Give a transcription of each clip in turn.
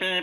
In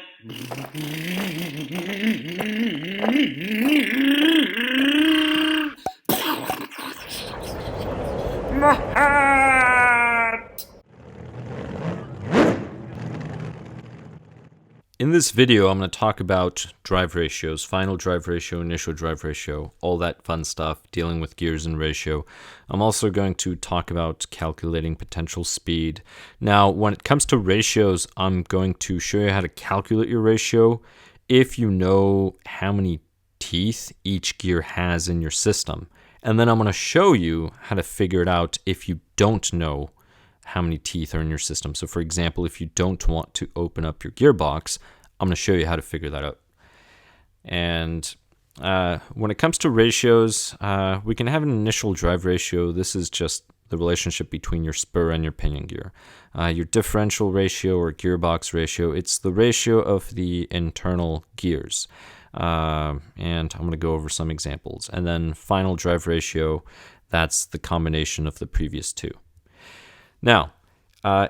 this video, I'm going to talk about drive ratios, final drive ratio, initial drive ratio, all that fun stuff, dealing with gears and ratio. I'm also going to talk about calculating potential speed. Now, when it comes to ratios, I'm going to show you how to calculate your ratio if you know how many teeth each gear has in your system. And then I'm going to show you how to figure it out if you don't know how many teeth are in your system. So for example, if you don't want to open up your gearbox, I'm going to show you how to figure that out. And when it comes to ratios, we can have an initial drive ratio. This is just the relationship between your spur and your pinion gear. Your differential ratio or gearbox ratio, it's the ratio of the internal gears. And I'm going to go over some examples. And then final drive ratio, that's the combination of the previous two. Now,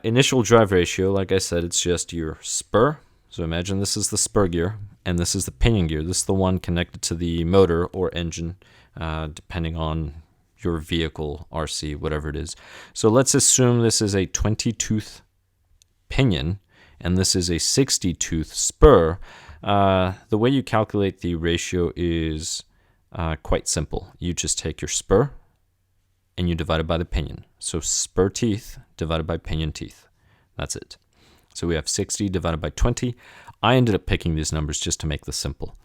initial drive ratio, like I said, it's just your spur. So imagine this is the spur gear, and this is the pinion gear. This is the one connected to the motor or engine, depending on your vehicle, RC, whatever it is. So let's assume this is a 20-tooth pinion, and this is a 60-tooth spur. The way you calculate the ratio is quite simple. You just take your spur, and you divide it by the pinion. So spur teeth divided by pinion teeth. That's it. So we have 60 divided by 20. I ended up picking these numbers just to make this simple.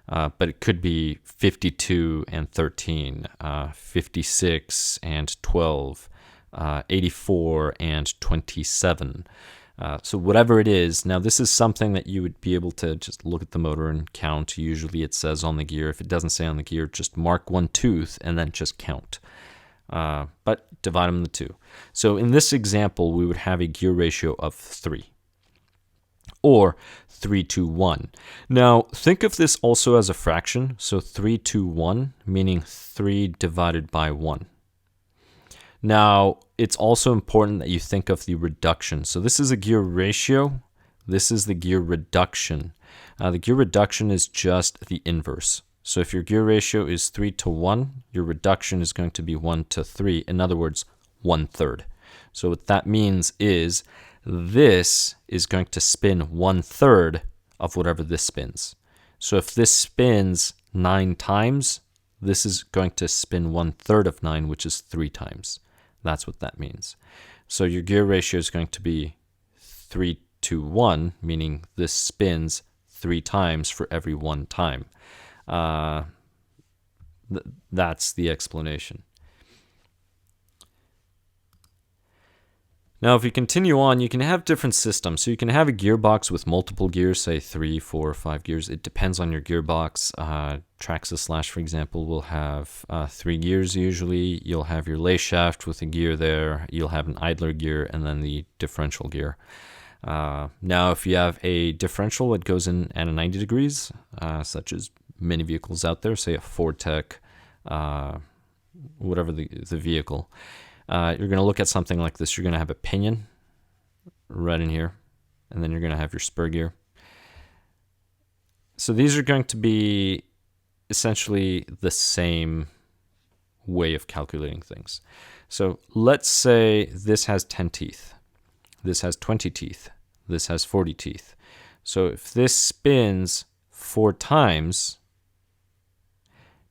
But it could be 52 and 13, 56 and 12, 84 and 27. So whatever it is, now this is something that you would be able to just look at the motor and count. Usually it says on the gear. If it doesn't say on the gear, just mark one tooth and then just count. But divide them into two. So in this example, we would have a gear ratio of 3 or 3:1. Now think of this also as a fraction. So 3:1, meaning 3 divided by 1. Now it's also important that you think of the reduction. So this is a gear ratio. This is the gear reduction. The gear reduction is just the inverse. So if your gear ratio is 3:1, your reduction is going to be 1:3. In other words, 1/3. So what that means is this is going to spin 1/3 of whatever this spins. So if this spins 9 times, this is going to spin 1/3 of 9, which is 3 times. That's what that means. So your gear ratio is going to be 3:1, meaning this spins 3 times for every 1 time. That's the explanation. Now, if you continue on, you can have different systems. So you can have a gearbox with multiple gears, say 3, 4, or 5 gears. It depends on your gearbox. Traxxas, for example, will have 3 gears usually. You'll have your lay shaft with a gear there. You'll have an idler gear and then the differential gear. Now, if you have a differential that goes in at a 90 degrees, such as many vehicles out there, say a Ford Tech, whatever the vehicle, you're going to look at something like this. You're going to have a pinion right in here, and then you're going to have your spur gear. So these are going to be essentially the same way of calculating things. So let's say this has 10 teeth. This has 20 teeth. This has 40 teeth. So if this spins 4 times,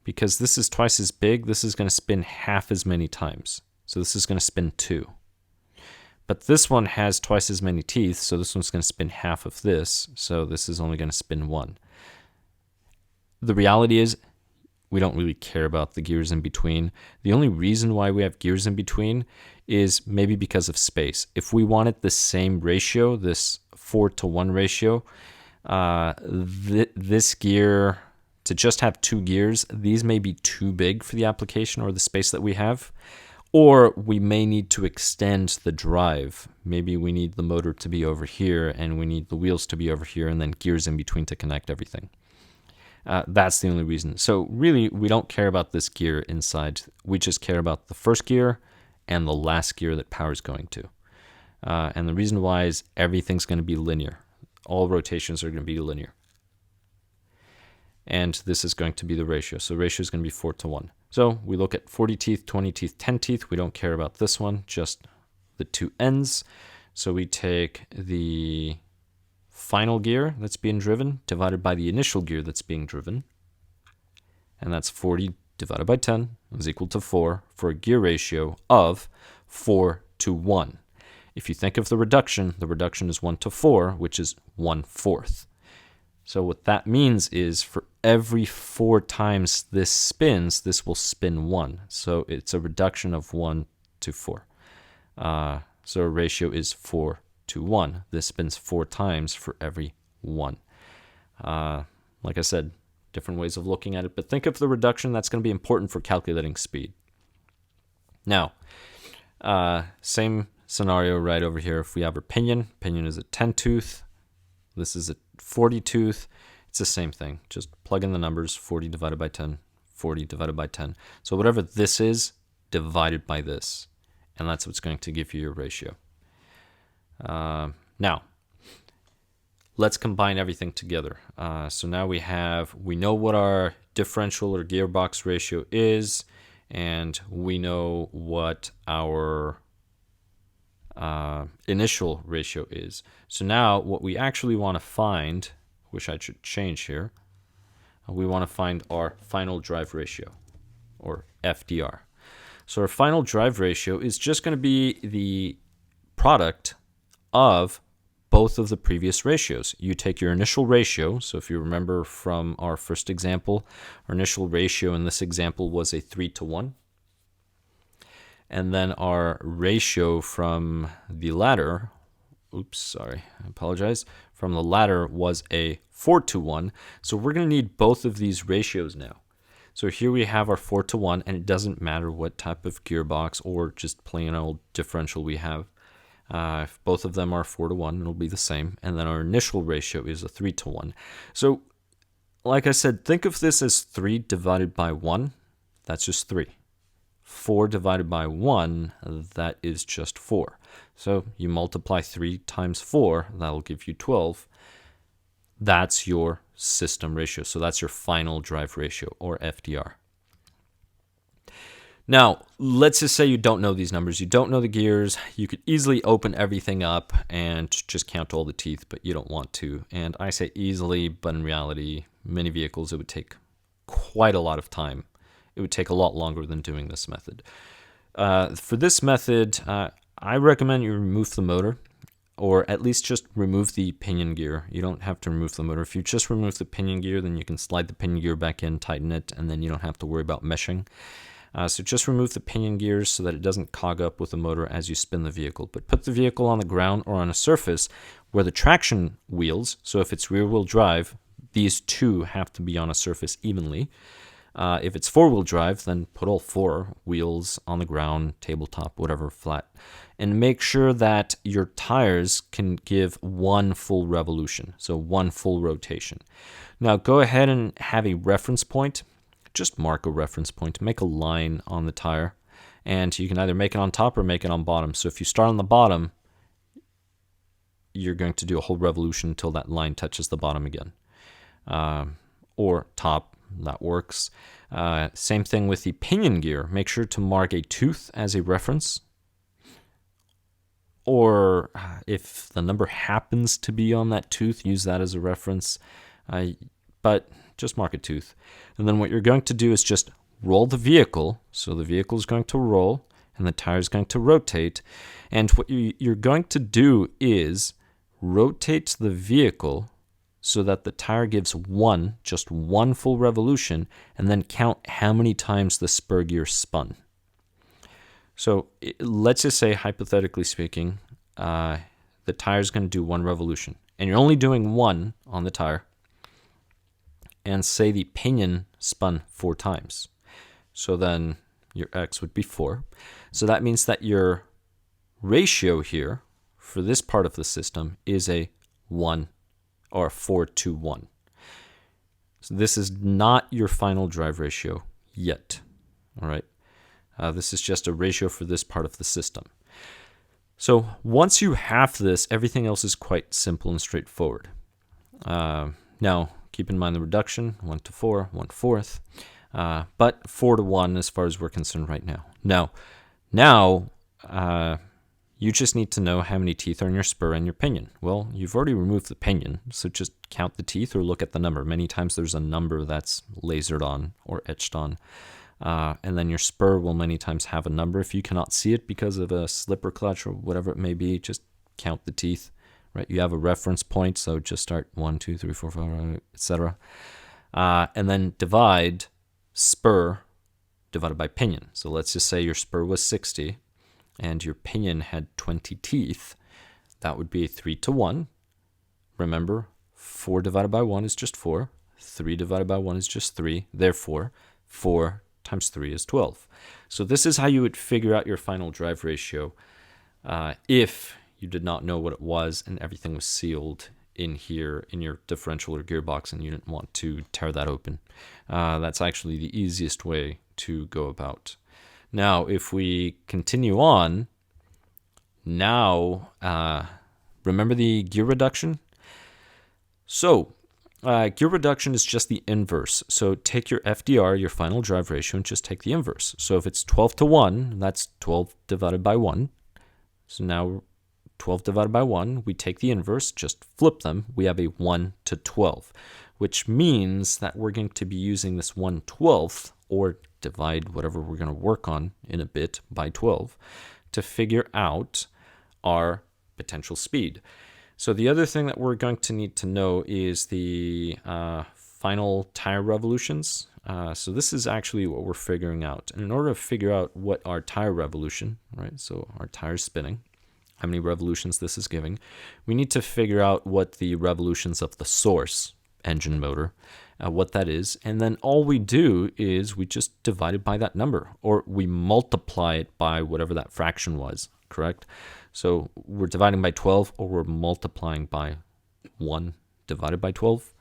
because this is twice as big, this is going to spin half as many times. So this is going to spin 2. But this one has twice as many teeth, so this one's going to spin half of this, so this is only going to spin 1. The reality is, we don't really care about the gears in between. The only reason why we have gears in between is maybe because of space. If we wanted the same ratio, this 4:1 ratio, this gear, to just have 2 gears, these may be too big for the application or the space that we have. Or we may need to extend the drive. Maybe we need the motor to be over here and we need the wheels to be over here and then gears in between to connect everything. That's the only reason. So really, we don't care about this gear inside. We just care about the first gear and the last gear that power is going to. And the reason why is everything's going to be linear. all rotations are going to be linear. And this is going to be the ratio. So ratio is going to be 4 to 1. So we look at 40 teeth, 20 teeth, 10 teeth. We don't care about this one, just the two ends. So we take the final gear that's being driven divided by the initial gear that's being driven. And that's 40 divided by 10 is equal to 4 for a gear ratio of 4 to 1. If you think of the reduction is 1 to 4, which is 1/4. So what that means is for every 4 times this spins, this will spin 1. So it's a reduction of 1 to 4. So a ratio is 4 to 1. This spins 4 times for every 1. Like I said, different ways of looking at it, but think of the reduction. That's going to be important for calculating speed. Now, same scenario right over here. If we have our pinion is a 10 tooth. This is a 40 tooth. It's the same thing. Just plug in the numbers, 40 divided by 10, 40 divided by 10. So whatever this is, divided by this. And that's what's going to give you your ratio. Now, let's combine everything together. So now we know what our differential or gearbox ratio is, and we know what our initial ratio is. So now what we actually want to find, which I should change here, we want to find our final drive ratio, or FDR. So our final drive ratio is just going to be the product of both of the previous ratios. You take your initial ratio, so if you remember from our first example, our initial ratio in this example was a 3 to 1. And then our ratio from the ladder, from the ladder was a 4 to 1. So we're going to need both of these ratios now. So here we have our 4 to 1, and it doesn't matter what type of gearbox or just plain old differential we have. If both of them are 4 to 1, it'll be the same. And then our initial ratio is a 3 to 1. So like I said, think of this as 3 divided by 1. That's just 3. 4 divided by 1, that is just 4. So you multiply 3 times 4, that'll give you 12. That's your system ratio. So that's your final drive ratio, or FDR. Now, let's just say you don't know these numbers. You don't know the gears. You could easily open everything up and just count all the teeth, but you don't want to. And I say easily, but in reality, many vehicles, it would take quite a lot of time. It would take a lot longer than doing this method. For this method, I recommend you remove the motor, or at least just remove the pinion gear. You don't have to remove the motor. If you just remove the pinion gear, then you can slide the pinion gear back in, tighten it, and then you don't have to worry about meshing. So just remove the pinion gears so that it doesn't cog up with the motor as you spin the vehicle. But put the vehicle on the ground or on a surface where the traction wheels, so if it's rear-wheel drive, these two have to be on a surface evenly. If it's four-wheel drive, then put all 4 wheels on the ground, tabletop, whatever, flat. And make sure that your tires can give 1 full revolution, so 1 full rotation. Now go ahead and have a reference point. Just mark a reference point, make a line on the tire, and you can either make it on top or make it on bottom. So if you start on the bottom, you're going to do a whole revolution until that line touches the bottom again. Or top, that works. Same thing with the pinion gear. Make sure to mark a tooth as a reference. Or if the number happens to be on that tooth, use that as a reference. But just mark a tooth. And then what you're going to do is just roll the vehicle. So the vehicle is going to roll and the tire is going to rotate. And what you're going to do is rotate the vehicle so that the tire gives just one full revolution, and then count how many times the spur gear spun. So let's just say, hypothetically speaking, the tire is going to do 1 revolution, and you're only doing 1 on the tire, and say the pinion spun 4 times. So then your X would be 4. So that means that your ratio here for this part of the system is a 1 or 4 to 1. So this is not your final drive ratio yet. All right. This is just a ratio for this part of the system. So once you have this, everything else is quite simple and straightforward. Now, keep in mind the reduction, 1 to 4, 1/4, but 4 to 1 as far as we're concerned right now. Now, you just need to know how many teeth are in your spur and your pinion. Well, you've already removed the pinion, so just count the teeth or look at the number. Many times there's a number that's lasered on or etched on. And then your spur will many times have a number. If you cannot see it because of a slipper clutch or whatever it may be, just count the teeth, right? You have a reference point, so just start 1, 2, 3, 4, 5, etc. And then divide spur divided by pinion. So let's just say your spur was 60 and your pinion had 20 teeth. That would be 3 to 1. Remember, 4 divided by 1 is just 4. 3 divided by 1 is just 3. Therefore, 4 times 3 is 12. So this is how you would figure out your final drive ratio if you did not know what it was and everything was sealed in here in your differential or gearbox and you didn't want to tear that open. That's actually the easiest way to go about. Now, if we continue on, now remember the gear reduction? So gear reduction is just the inverse. So take your FDR, your final drive ratio, and just take the inverse. So if it's 12 to 1, that's 12 divided by 1. So now 12 divided by 1, we take the inverse, just flip them. We have a 1 to 12, which means that we're going to be using this 1/12, or divide whatever we're going to work on in a bit by 12, to figure out our potential speed. So the other thing that we're going to need to know is the final tire revolutions. So this is actually what we're figuring out. And in order to figure out what our tire revolution, right, so our tire's spinning, how many revolutions this is giving, we need to figure out what the revolutions of the source engine motor, what that is. And then all we do is we just divide it by that number, or we multiply it by whatever that fraction was, correct? So we're dividing by 12, or we're multiplying by 1 divided by 12.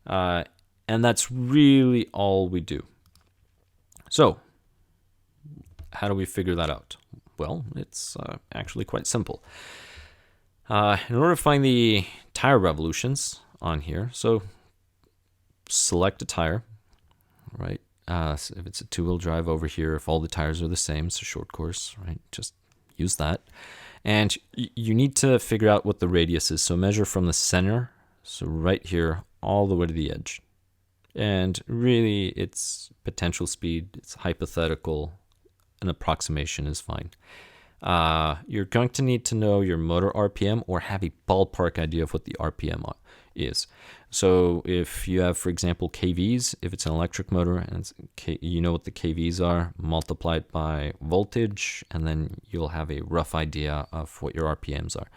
And that's really all we do. So how do we figure that out? Well, it's actually quite simple. In order to find the tire revolutions on here, so select a tire, right? So if it's a two-wheel drive over here, if all the tires are the same, it's a short course, right? Just use that. And you need to figure out what the radius is. So measure from the center, so right here, all the way to the edge. And really, it's potential speed, it's hypothetical, an approximation is fine. You're going to need to know your motor RPM or have a ballpark idea of what the RPM is. So if you have, for example, KVs, if it's an electric motor and you know what the KVs are, multiply it by voltage, and then you'll have a rough idea of what your RPMs are.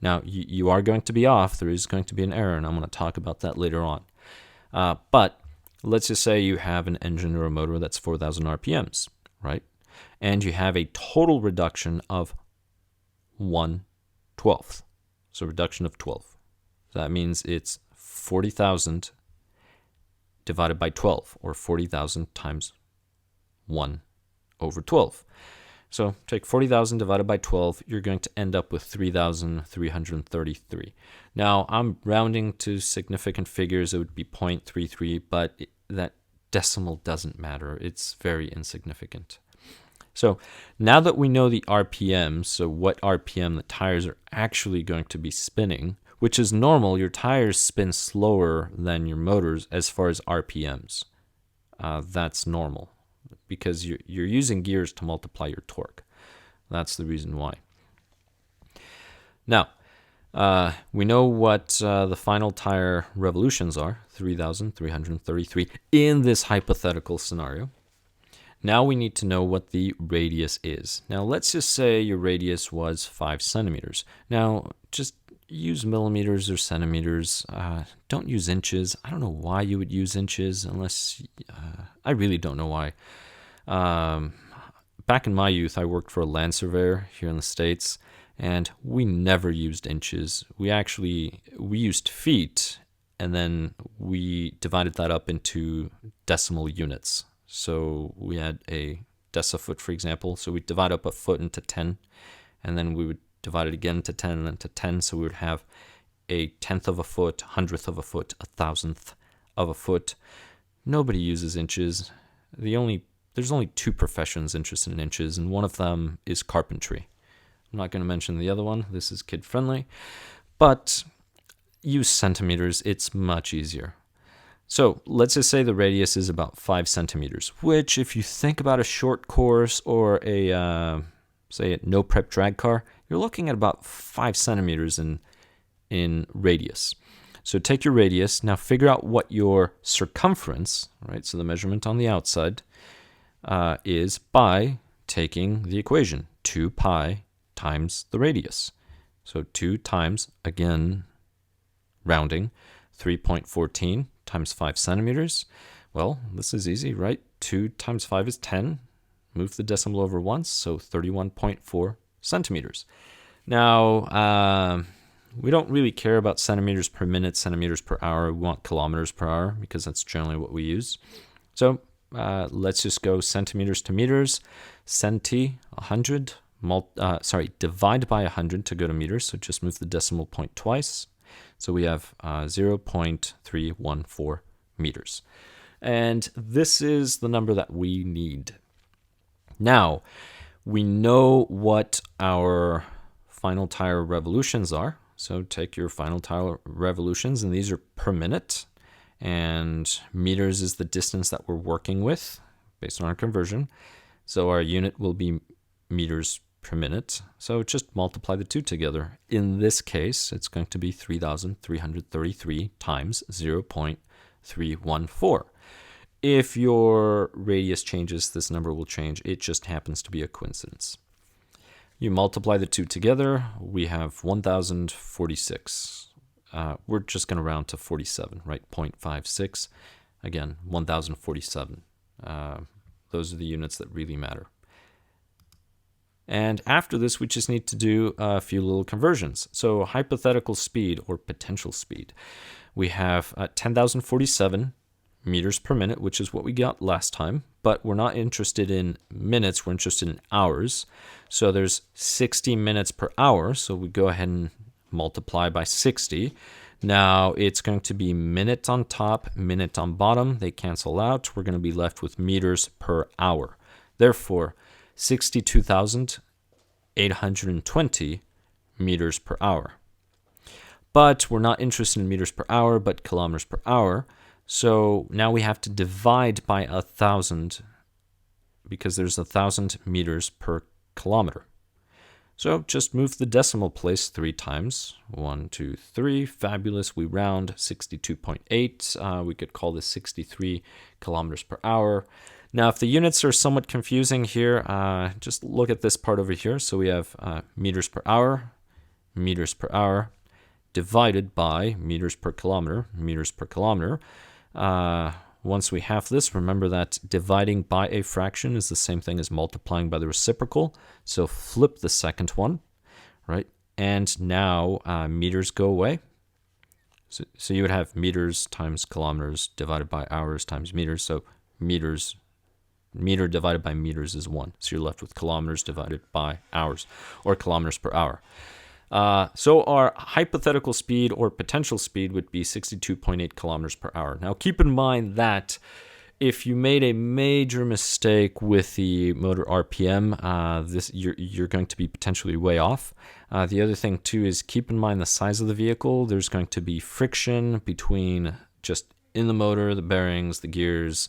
Now, you are going to be off. There is going to be an error, and I'm going to talk about that later on. But let's just say you have an engine or a motor that's 4,000 RPMs, right? And you have a total reduction of 1/12. So reduction of 12. So that means it's 40,000 divided by 12, or 40,000 times 1/12. So take 40,000 divided by 12, you're going to end up with 3,333. Now, I'm rounding to significant figures. It would be 0.33, but that decimal doesn't matter. It's very insignificant. So now that we know the RPM, so what RPM the tires are actually going to be spinning, which is normal, your tires spin slower than your motors as far as RPMs. That's normal because you're using gears to multiply your torque. That's the reason why. Now, we know what the final tire revolutions are, 3,333 in this hypothetical scenario. Now we need to know what the radius is. Now let's just say your radius was 5 centimeters. Now just use millimeters or centimeters. Don't use inches. I don't know why you would use inches unless, I really don't know why. Back in my youth, I worked for a land surveyor here in the States, and we never used inches. We used feet, and then we divided that up into decimal units. So we had a decifoot, for example. So we divide up a foot into 10, and then we would divide it again to 10 and then to 10. So we would have a tenth of a foot, hundredth of a foot, a thousandth of a foot. Nobody uses inches. There's only two professions interested in inches, and one of them is carpentry. I'm not going to mention the other one. This is kid friendly, but use centimeters. It's much easier. So let's just say the radius is about 5 centimeters, which if you think about a short course or say a no prep drag car, you're looking at about 5 centimeters in radius. So take your radius, now figure out what your circumference, right? So the measurement on the outside is by taking the equation, 2 pi times the radius. So 2 times, again, rounding, 3.14 times 5 centimeters. Well, this is easy, right? 2 times 5 is 10. Move the decimal over once, so 31.4 centimeters. Now, we don't really care about centimeters per minute, centimeters per hour. We want kilometers per hour because that's generally what we use. So let's just go centimeters to meters. Centi, 100. Divide by 100 to go to meters. So just move the decimal point twice. So we have 0.314 meters. And this is the number that we need. Now, we know what our final tire revolutions are. So take your final tire revolutions, and these are per minute. And meters is the distance that we're working with based on our conversion. So our unit will be meters per minute. So just multiply the two together. In this case, it's going to be 3,333 times 0.314. If your radius changes, this number will change. It just happens to be a coincidence. You multiply the two together, we have 1,046. We're just going to round to 47, right? 0.56. Again, 1,047. Those are the units that really matter. And after this, we just need to do a few little conversions. So hypothetical speed or potential speed. We have 10,047 meters per minute, which is what we got last time, but we're not interested in minutes, we're interested in hours. So there's 60 minutes per hour, so we go ahead and multiply by 60. Now it's going to be minute on top, minute on bottom. They cancel out. We're going to be left with meters per hour. Therefore, 62,820 meters per hour. But we're not interested in meters per hour, but kilometers per hour. So now we have to divide by 1,000 because there's 1,000 meters per kilometer. So just move the decimal place 3 times. 1, 2, 3. Fabulous. We round 62.8. We could call this 63 kilometers per hour. Now, if the units are somewhat confusing here, just look at this part over here. So we have meters per hour, divided by meters per kilometer, meters per kilometer. Once we have this, remember that dividing by a fraction is the same thing as multiplying by the reciprocal. So flip the second one, right? And now meters go away. So you would have meters times kilometers divided by hours times meters. So meter divided by meters is 1. So you're left with kilometers divided by hours, or kilometers per hour. So our hypothetical speed or potential speed would be 62.8 kilometers per hour. Now keep in mind that if you made a major mistake with the motor RPM, you're going to be potentially way off. The other thing too is keep in mind the size of the vehicle. There's going to be friction between just in the motor, the bearings, the gears,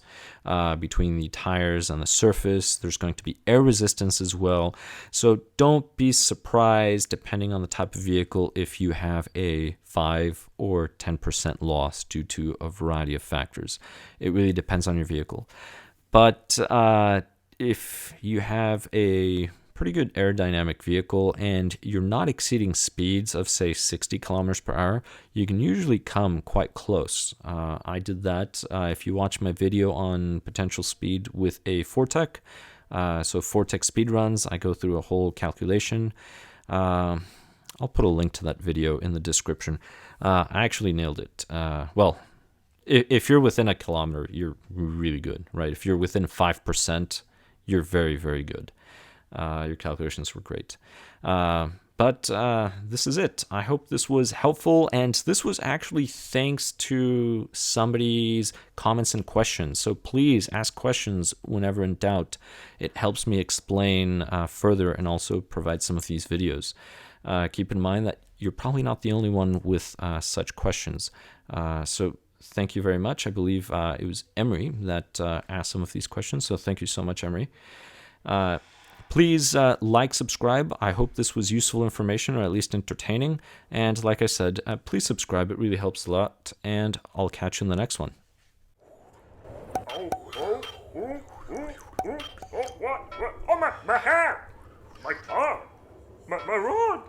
between the tires and the surface. There's going to be air resistance as well. So don't be surprised, depending on the type of vehicle, if you have a 5 or 10% loss due to a variety of factors. It really depends on your vehicle. But if you have a pretty good aerodynamic vehicle and you're not exceeding speeds of, say, 60 kilometers per hour, you can usually come quite close. I did that. If you watch my video on potential speed with a Fortec, so Fortec speed runs, I go through a whole calculation. I'll put a link to that video in the description. I actually nailed it. Well, if you're within a kilometer, you're really good, right? If you're within 5%, you're very, very good. Your calculations were great. But this is it. I hope this was helpful, and this was actually thanks to somebody's comments and questions. So please ask questions whenever in doubt. It helps me explain further and also provide some of these videos. Keep in mind that you're probably not the only one with such questions. So thank you very much. I believe it was Emery that asked some of these questions, so thank you so much, Emery. Please like, subscribe. I hope this was useful information, or at least entertaining. And like I said, please subscribe. It really helps a lot. And I'll catch you in the next one. Oh, my hair! My car! My rod!